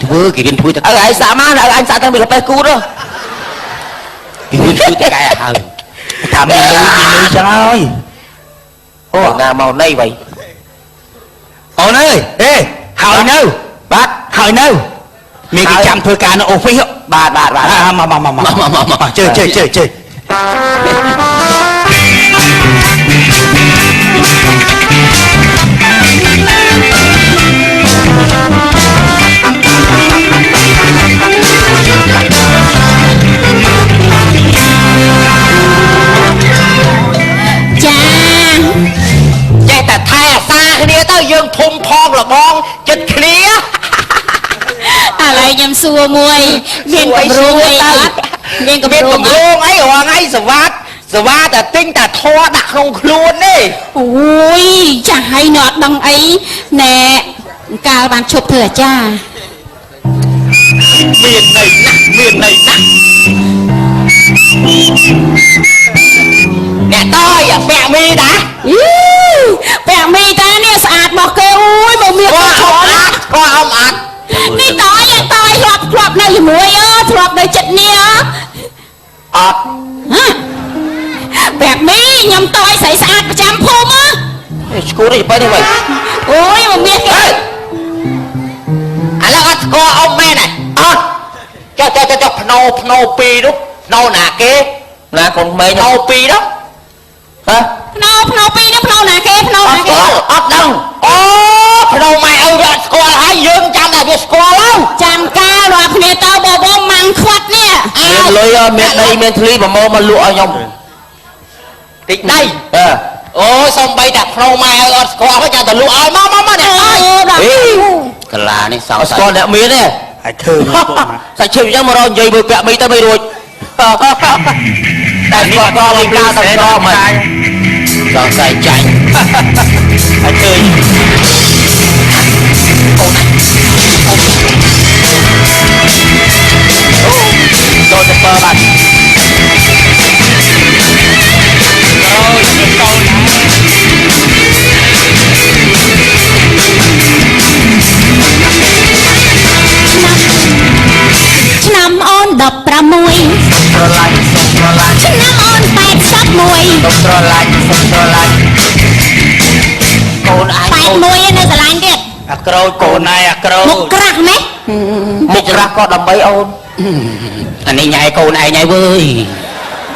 Thưa kỳ thui thật ai xả má là anh xả thằng bị gặp tay cút đó kỳ thui cái cái hờ thầm nuôi trời ô nào màu này vậy ôi ơi ê hỏi nâu bác hỏi nâu mình cái chăm thôi cả nó ô phí bà mà chơi chạy ta thay xa cái này tao dương thùng thong là bong chết khía lại nhầm xua mùi viên cầm ruông ấy viên cầm ruông ấy hoàng ấy giờ vát là tinh ta thoa đặt không luôn đi ui chả hay nọt bằng ấy nè cao bàn chụp thừa cha miền này nặng nè tôi à mẹ mi đã mẹ mi ta nè sạch bọc kêu ui mà miệng có ông ăn đi tôi lọp này muối ơ lọp này chật nè mẹ mi nhầm tôi xảy sạch chăm phôm á cô đi phải đi mày ui mà miệng kìa anh là có ông mẹ này cho phô pi đúng phô nà kế là còn mày phô pi đó hả phô pi nó phô nà kế phô nà kế ớt đông phô mày ơi rồi score hai dương trăm là việc score lắm chăm ca rồi nè tao bò măng khuất nè miền lưới miền đây miền thủy mà mô mà lụa nhông tịch đây ôi xong bay đặt phô mày ơi score với cha tao lụa ơi má nè cái là này sao score đẹp miếng nè ai thơ sao chịu chứ mà rồi dây bự kẹo mi tới bây rồi đại con to lên cao tầm to mày sao sai chảnh ai chơi rồi sẽ bơ bạn năm on đập ra mùi năm on bẹt sắp mùi côn ai bẹt mùi nó sẽ lạnh điệt acro côn ai acro một crack mấy một crack có đầm bấy ôn anh ấy nhảy côn ai nhảy vơi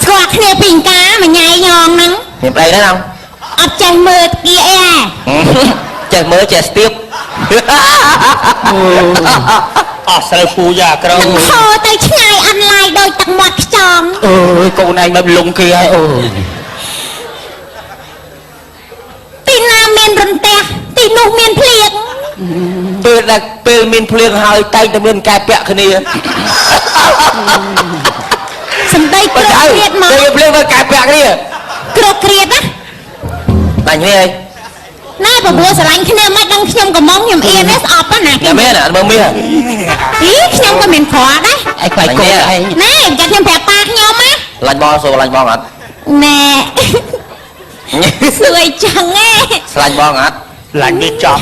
quạt nè bình cá mà nhảy nhòn nắng hiệp đây đó không ập chạy mưa kia chạy mới chạy tiếp sao phu già cơ đâu thôi tới ngày ăn lại đôi tặng mặt tròn ôi cô này mà lùng kia ôi tin nam miền rừng tẹt tin nụ miền phliệtពេលដែលពេលមានភ្លៀងហើយតែងតែមានការពាក់គ្នាសំដីគ្រោកគ្រៀតមកពេលភ្លៀងមកការពាក់គ្នាគ្រោកគ្រៀតណាបាញ់គ្នាអីណែបបួស្រឡាញ់គ្នាមិនដឹងខ្ញុំកំងខ្ញុំអៀននេះស្អប់ណាគេមែនអត់មើលមានខ្ញុំក៏មានក្រដែរឯខ្លាចកូនឯងណែចាំខ្ញុំប្រាប់ប៉ាខ្ញុំណាឡាញ់បងសូឡាញ់បងអត់ណែសួយចឹងឯងស្លាញ់បងអត់ឡាញ់វាចប់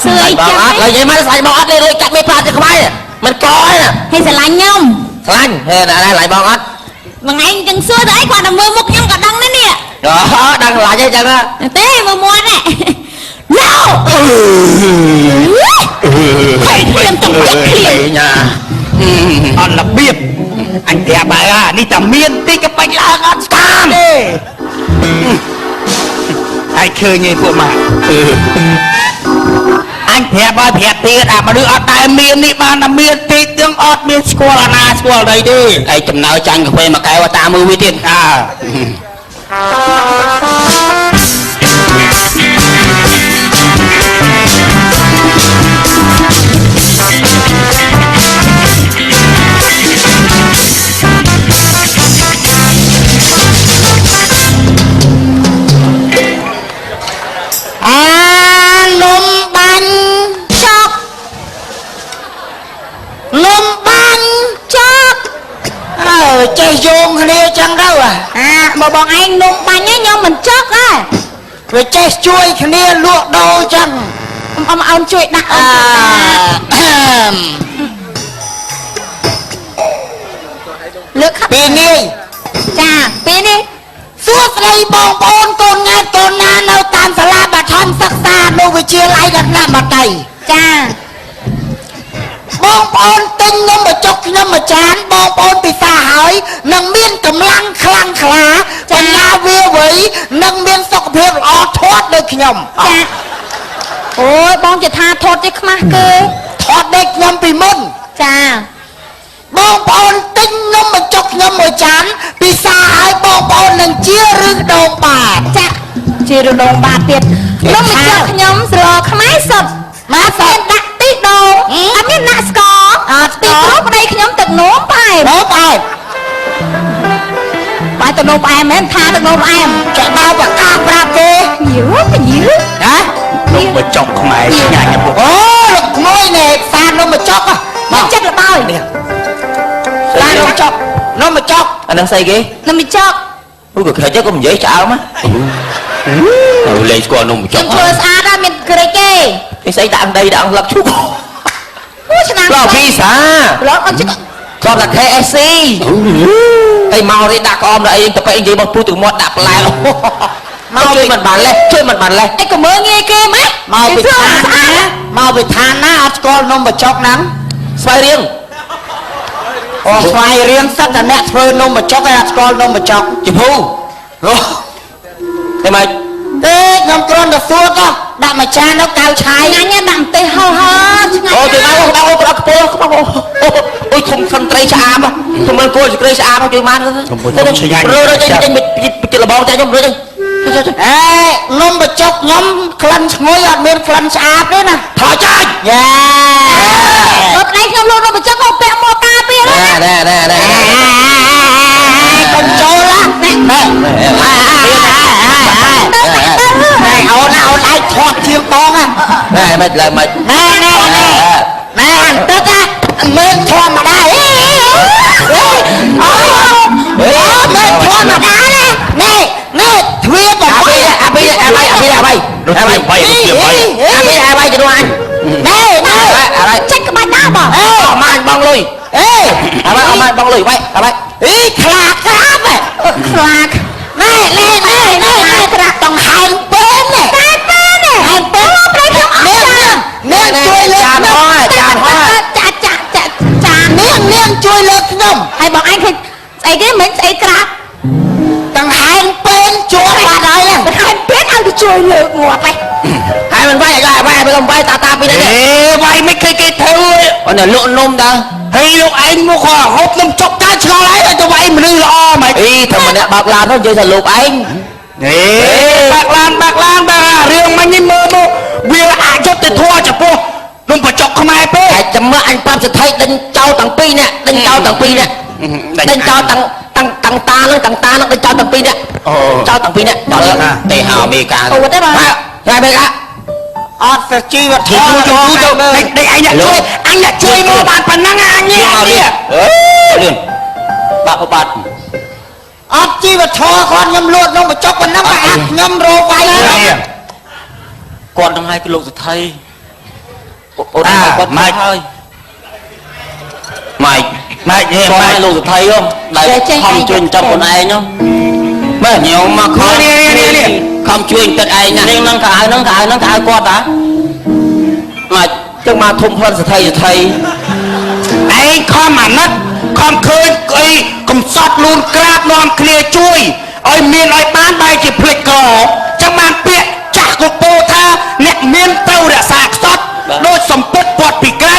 សួយចឹងអត់ឡើយមិនស្លាញ់បងអត់ទេរួចកាត់មេប្រាទៅក្បែរមិនកឯណាហើយស្រឡាញ់ខ្ញុំស្លាញ់ហេណាឡាញ់បងអត់មួយថ្ងៃចឹងសួរទៅអីគាត់តែមើលមុខខ្ញុំក៏ដឹងដែរនេះដឹងឡាញ់អីចឹងទេមើលមាត់ហ្នឹងណៅហើយខ្ញុំទៅចិត្តគ្នាញ៉ាអត់របៀបអញប្រាប់ហើយនេះតែមានតិចក៏បាច់ឡើងអត់ស្គាល់ទេហើយឃើញឯពួកម៉ាអញប្រាប់ហើយប្រាប់ទៀតមនុស្សអត់តែមាននេះបានតែមានតិចទាំងអត់មានស្គាល់អាណាស្គាល់អីទេឯងចំណៅចាញ់កាហ្វេមួយកែវតាមមើលវាទៀតនំបាញ់ចប់នំបាញ់ចប់ចេះយោងគ្នាចឹងទៅបើបងឯងនំបាញ់ខ្ញុំមិនចប់វាចេះជួយគ្នាលក់ដូរចឹងអ៊ំជួយដាក់ ជាឡៃដល់ណាមកដៃ ចា បងប្អូនទិញនំបញ្ចុកខ្ញុំមួយចានបងប្អូនពិសាហើយនឹងមានកម្លាំងខ្លាំងក្លាបញ្ញាវាវៃនឹងមានសុខភាពល្អធាត់ដូចខ្ញុំ ចាអូយបងជាថាថតទេខ្មាស់គេ ធាត់ដូចខ្ញុំពីមុន ចា បងប្អូនទិញនំបញ្ចុកខ្ញុំមួយចានពិសាហើយបងប្អូននឹងជារឹងដងបាត ចាជារដងបាតទៀតនំបញ្ចុកខ្ញុំស្រខ្មែរសុទ្ធមកសែនដាក់ទីដងអត់មានដាក់ស្ករទីគ្រូប្តីខ្ញុំទឹកនោមផ្អែម បងប្អូន បាយទឹកនោមផ្អែមមែនថាទឹកនោមផ្អែម ចាក់ដល់ប្រកាសប្រាប់គេ ញៀវញៀវ ណា នំបញ្ចុកខ្មែរឆ្ងាញ់ណាស់ពុក អូលោកក្មួយនេះផ្សារនំបញ្ចុក មកចិត្តលបើយ ផ្សារនំបញ្ចុកនំបញ្ចុក អានឹងស្អីគេ នំបញ្ចុក អូក៏ខ្លាចក៏និយាយឆ្អើមហ៎លេងស្គាល់នំបញ្ចុ ខ្ញុំ ក ធ្វើស្អាតហើយមានក្រិចទេ នេះស្អីដាក់ដីដាក់ស្លឹកឈូក អូឆ្នាំ ឡោវីសា ឡោអត់ចិត្ត គាត់តែ KSC តែមករីដាក់ក្អមដល់អីទៅពេលនិយាយមកពុះទៅមាត់ដាក់ផ្លែមកជួយមិនបានលេះជួយមិនបានលេះ អីក៏មើងងាយគេម៉េច មកពីឋានណាមកពីឋានណាអត់ស្គាល់នំបញ្ចុកហ្នឹង ស្វាយរៀង អូស្វ័យរៀនសិតតែអ្នកធ្វើនំបញ្ចុកឯងអត់ស្គាល់នំបញ្ចុក ជភូតែមក ទេខ្ញុំគ្រាន់តែសួរក៏ដាក់មួយចានទៅកៅឆាយ ឆ្ងាញ់ណាស់ដាក់ម្ទេសហឹរឆ្ងាញ់ អូជួយមកដាក់អូប្រអប់ខ្ពស់ខ្ពស់អូយធំខំត្រីឆ្អាបធំមើលគោត្រីឆ្អាបជួយមករើចេញពីលបងតែខ្ញុំរើចេញ អេនំបញ្ចុកខ្ញុំក្លិនឈ្ងុយអត់មានក្លិនស្អាតទេណា ថយចាច់ យ៉ា រត់ឯងខ្ញុំលក់នំបញ្ចុកមកពាក់មកការពារ ណែ កុំចូលណាអូនអាចធាត់ជាងបងណា ណែមិនឡើយមិន ណែអន្ទឹកមើលធម្មតាមើលធម្មតានេះទ្វាប អា បៃ បីជំនួសអញ ណែចាច់ក្បាច់ណាបង អស់ម៉ាញបងលុយ អេ អាបីអស់ម៉ាញបងលុយបាយអាបី អីខ្លាក្រាប ខ្លាក ណែក្រាបต้องហែងពេលណែ តែពេលនេះ ហែងពេល ប្រៃខ្ញុំអត់ចា នាងជួយលើក ចា ខ្ញុំ ហោចាហោ ចា នាងជួយលើកខ្ញុំ ហើយបងអញឃើញស្អីគេមិនស្អីក្រាប ទាំងហែងពេលជួបបាត់ហើយ ហើយពេលឲ្យទៅជួយលើកងាប់ឯង ហើយមិនបាយឲ្យបាយមិនបាយតាពីនេះ វាយមិនឃើញគេធ្វើ អូនលក់នំតា ហើយលោកឯងមកក៏ហូបនំចុកតាឆ្ងល់ហើយទៅវាយមនុស្សល្អមិន អីតែម្នាក់បើកឡាននោះនិយាយថាលោកឯង បាក់ឡានបាទរឿងមិញនេះមើលមកវាអយុត្តិធម៌ចំពោះនំបញ្ចុកខ្មែរពេក តែចាំមើលអញប្រាប់សិទ្ធិដេញចោលទាំងពីរនេះដេញចោលទាំងពីរនេះដេញចោលទាំងតានឹងដេញចោលទាំងពីរនេះចោលទាំងពីរនេះដល់ទេហៅអមេរិកា អូទេបង ហើយបែក អត់ទៅជីវធ ជួយ ម៌ ទៅដេកឯងអ្នកជួយមកបានប៉ុណ្ណឹងអញនេះ លឿនបាក់បាត់ អត់ជីវធម៌គាត់ខ្ញុំលួចនំបញ្ចុកប៉ុណ្ណឹងអាខ្ញុំរកវាយ គាត់នឹងឲ្យគឺលោកសិទ្ធិអូនគាត់មកហើយម៉ៃគាត់ឲ្យលោកសិទ្ធិហ៎ដែលខំជួយចំខ្លួនឯងហ៎មើលញោមមកខំខំជួយទឹកឯងណានេះនឹងកៅនឹងគាត់តាមកចឹងមកធំផ្លិនសិទ្ធិឯងខំអាណិតខំឃើញអីកំសត់លូនក្រាបនាំគ្នាជួយឲ្យមានឲ្យបានបែរជាភ្លេចក្រចឹងបានពាក្យចាស់កពោថាអ្នកមានទៅរក្សាខ្សត់ដូចសំពត់ពាត់ពីក្រៅ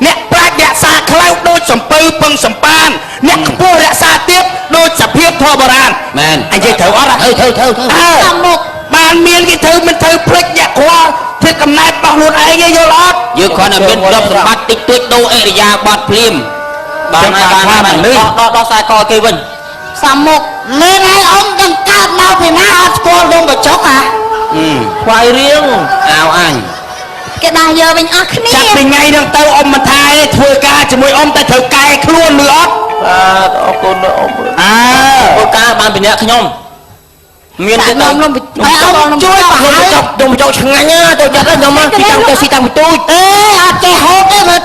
អ្នកប្រាជ្ញរក្សាខ្លៅដូចសំពៅពឹងសំប៉ានអ្នកខ្ពស់រក្សាទៀតដូចសភាពធម៌បុរាណ មែន អញនិយាយត្រូវអត់ ធ្វើ តាមមុខបានមានគេធ្វើមិនធ្វើភ្លេចអ្នកខ្វល់ធ្វើកំណែរបស់ខ្លួនឯងយល់អត់ យើងគ្រាន់តែមានទ្រព្យសម្បត្តិតិចតួចដូរអេរិយាបថភ្លាមបានដល់ខ្សែកគេវិញ សំមុខ លេងឲ្យអង្គទាំងកើតមកពីណាអត់ស្គាល់នំបញ្ចុកហ៎ ខ្វាយរៀងអាវអញ គេដាស់យកវិញអស់គ្នា ចាប់ពីថ្ងៃហ្នឹងទៅអ៊ំមិនថាទេធ្វើការជាមួយអ៊ំតែត្រូវកែខ្លួនមើលអត់ បាទអរគុណអរគុណធ្វើការបានពីអ្នកខ្ញុំមានទៀតដល់ខ្ញុំជួយបង្ហាញនំបញ្ចុកឆ្ងាញ់ទៅចិត្តខ្ញុំមកពីចង់ទៅស៊ីតាំងពីទូច អេអត់ចេះហូបទេមើល